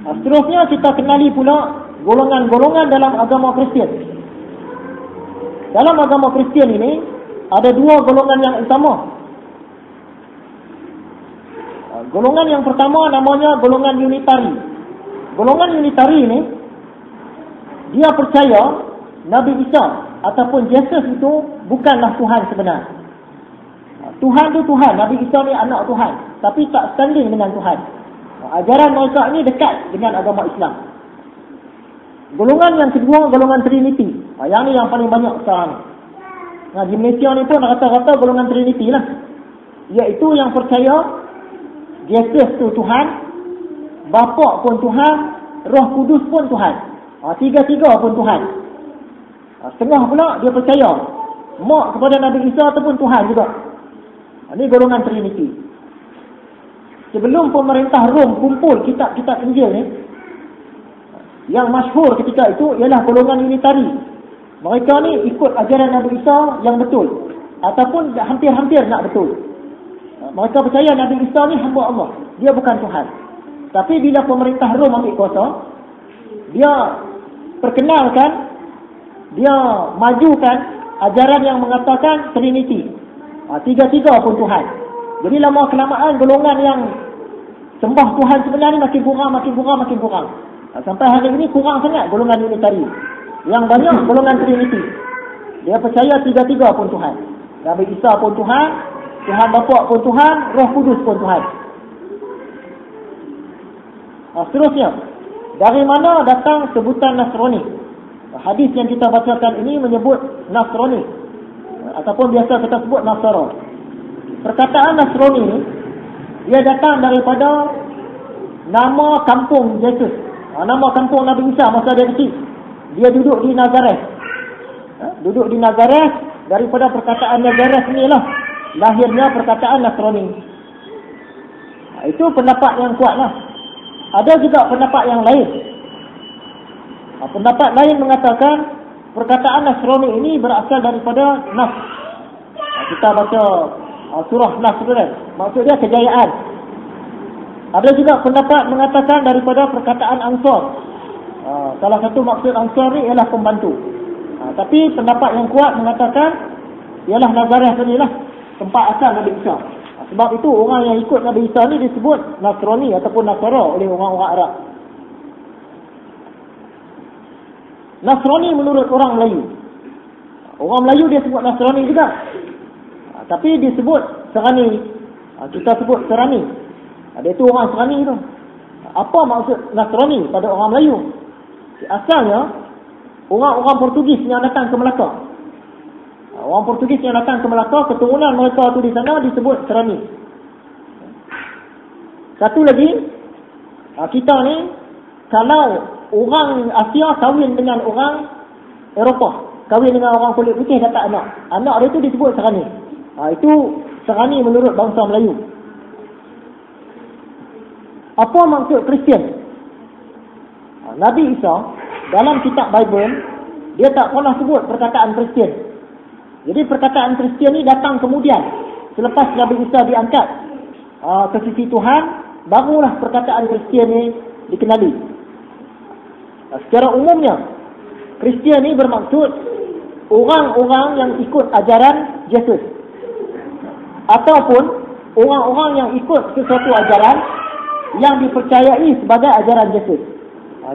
Seterusnya kita kenali pula golongan-golongan dalam agama Kristian. Dalam agama Kristian ini ada dua golongan yang utama. Golongan yang pertama namanya golongan Unitari. Golongan Unitari ini dia percaya Nabi Isa ataupun Yesus itu bukanlah Tuhan sebenar. Tuhan itu Tuhan, Nabi Isa ni anak Tuhan, tapi tak standing dengan Tuhan. Ajaran mereka ini dekat dengan agama Islam. Golongan yang kedua, golongan Trinity. Yang ni yang paling banyak sekarang. Di Malaysia ni pun rata-rata golongan Trinity lah. Iaitu yang percaya Yesus tu Tuhan, Bapa pun Tuhan, Roh Kudus pun Tuhan. Tiga-tiga pun Tuhan. Setengah pula dia percaya mak kepada Nabi Isa tu pun Tuhan juga. Ini golongan Trinity. Sebelum pemerintah Rom kumpul kitab-kitab Injil ni, yang masyhur ketika itu ialah golongan Unitari. Mereka ni ikut ajaran Nabi Isa yang betul, ataupun hampir-hampir nak betul. Mereka percaya Nabi Isa ni hamba Allah, dia bukan Tuhan. Tapi bila pemerintah Rom ambil kuasa, dia perkenalkan, dia majukan ajaran yang mengatakan Trinity. Tiga-tiga pun Tuhan. Jadi lama kelamaan golongan yang sembah Tuhan sebenarnya makin kurang. Sampai hari ini kurang sangat golongan Unitari. Yang banyak golongan Trinity. Dia percaya tiga-tiga pun Tuhan. Nabi Isa pun Tuhan, Tuhan Bapa pun Tuhan, Roh Kudus pun Tuhan. Seterusnya, dari mana datang sebutan Nasrani? Hadis yang kita bacakan ini menyebut Nasrani, ataupun biasa kita sebut Nasara. Perkataan Nasrani ini, dia datang daripada nama kampung Yesus. Nama kampung Nabi Isa masa dia kecil. Dia duduk di Nazareth. Duduk di Nazareth, daripada perkataan Nazareth inilah lahirnya perkataan Nasrani. Itu pendapat yang kuatlah. Ada juga pendapat yang lain. Pendapat lain mengatakan perkataan Nasrani ini berasal daripada Nas. Kita baca surah Nas kan? Maksudnya kejayaan. Ada juga pendapat mengatakan daripada perkataan Ansar. Salah satu maksud Ansar ni ialah pembantu. Tapi pendapat yang kuat mengatakan ialah Nazareth inilah tempat asal Nabi Isa. Sebab itu orang yang ikut Nabi Isa ni disebut Nasrani ataupun Nasara oleh orang-orang Arab. Nasrani menurut orang Melayu. Orang Melayu dia sebut Nasrani juga. Tapi disebut Serani. Kita sebut Serani. Dia itu orang Serani tu. Apa maksud Nasrani pada orang Melayu? Asalnya orang-orang Portugis yang datang ke Melaka. Orang Portugis yang datang ke Melaka, keturunan mereka tu di sana disebut Serani. Satu lagi, kita ni kalau orang Asia kahwin dengan orang Eropah, kahwin dengan orang kulit putih dapat anak, anak dia tu disebut Serani. Itu Serani menurut bangsa Melayu. Apa maksud Kristian? Nabi Isa dalam kitab Bible dia tak pernah sebut perkataan Kristian. Jadi perkataan Kristian ni datang kemudian, selepas Nabi Isa diangkat ke sisi Tuhan, barulah perkataan Kristian ni dikenali. Secara umumnya Kristian ni bermaksud orang-orang yang ikut ajaran Yesus, ataupun orang-orang yang ikut sesuatu ajaran yang dipercayai sebagai ajaran Yesus.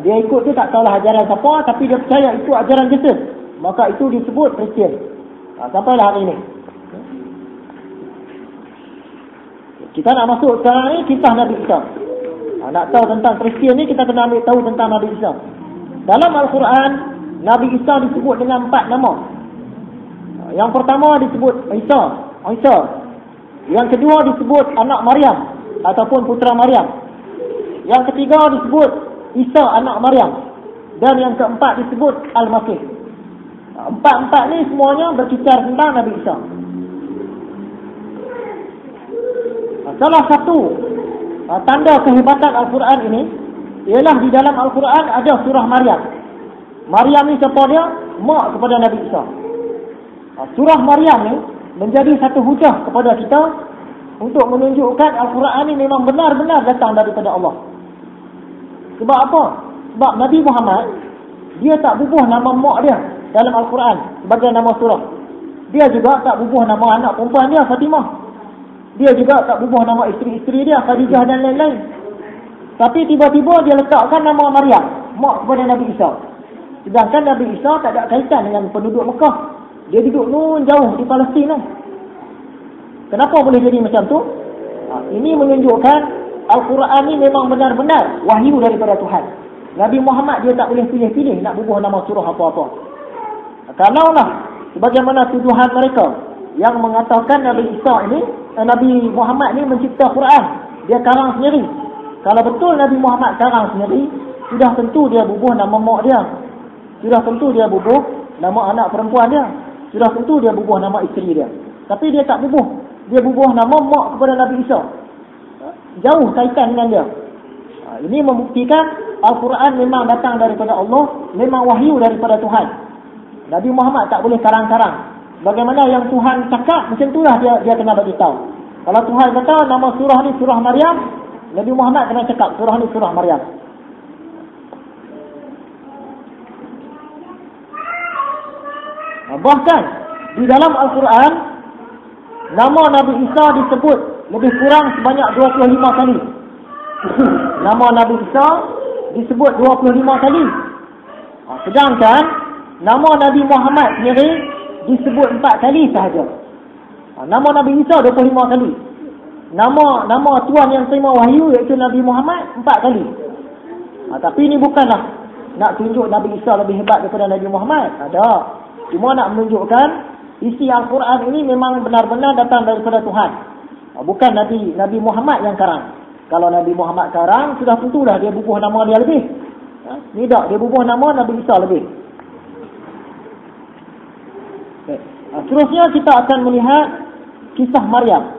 Dia ikut tu tak tahulah ajaran siapa, tapi dia percaya itu ajaran Yesus, maka itu disebut Kristian. Sampailah hari ini kita nak masuk sekarang ni kisah Nabi Isa. Nak tahu tentang Kristian ni, kita kena ambil tahu tentang Nabi Isa. Dalam Al-Quran, Nabi Isa disebut dengan 4 nama. Yang pertama disebut Isa. Yang kedua disebut anak Maryam ataupun putera Maryam. Yang ketiga disebut Isa anak Maryam. Dan yang keempat disebut Al-Masih. Empat-empat ni semuanya berkisar tentang Nabi Isa. Salah satu tanda kehebatan Al-Quran ini ialah di dalam Al-Quran ada surah Maryam. Maryam ni siapa dia? Mak kepada Nabi Isa. Surah Maryam ni menjadi satu hujah kepada kita untuk menunjukkan Al-Quran ni memang benar-benar datang daripada Allah. Sebab apa? Sebab Nabi Muhammad, dia tak bubuh nama mak dia dalam Al-Quran sebagai nama surah. Dia juga tak bubuh nama anak perempuan dia, Fatimah. Dia juga tak bubuh nama isteri-isteri dia, Khadijah dan lain-lain. Tapi tiba-tiba dia letakkan nama Maryam, mak kepada Nabi Isa. Sedangkan Nabi Isa tak ada kaitan dengan penduduk Mekah. Dia duduk nun jauh di Palestin tu. Kenapa boleh jadi macam tu? Ini menunjukkan Al-Quran ni memang benar-benar wahyu daripada Tuhan. Nabi Muhammad dia tak boleh pilih-pilih nak bubuh nama surah apa-apa. Kalaulah sebagaimana tuduhan mereka yang mengatakan Nabi Isa ini, Nabi Muhammad ni mencipta Quran, dia karang sendiri. Kalau betul Nabi Muhammad karang sendiri, sudah tentu dia bubuh nama mak dia. Sudah tentu dia bubuh nama anak perempuan dia. Sudah tentu dia bubuh nama isteri dia. Tapi dia tak bubuh. Dia bubuh nama mak kepada Nabi Isa. Jauh kaitan dengan dia. Ini membuktikan Al-Quran memang datang daripada Allah, memang wahyu daripada Tuhan. Nabi Muhammad tak boleh karang-karang. Bagaimana yang Tuhan cakap, macam itulah dia kena bagi tahu. Kalau Tuhan kata nama surah ni surah Maryam, Nabi Muhammad kena cakap surah ni surah Maryam. Bahkan di dalam Al-Quran, nama Nabi Isa disebut lebih kurang sebanyak 25 kali. Nama Nabi Isa disebut 25 kali. Sedangkan nama Nabi Muhammad sendiri disebut 4 kali sahaja. Nama Nabi Isa 25 kali. Nama Tuhan yang terima wahyu iaitu Nabi Muhammad 4 kali. Tapi ini bukanlah nak tunjuk Nabi Isa lebih hebat daripada Nabi Muhammad. Ada. Cuma nak menunjukkan isi Al-Quran ini memang benar-benar datang daripada Tuhan. Bukan Nabi Muhammad yang karang. Kalau Nabi Muhammad karang, sudah tentulah dia bubuh nama dia lebih. Ni tak, dia bubuh nama Nabi Isa lebih. Seterusnya kita akan melihat kisah Maryam.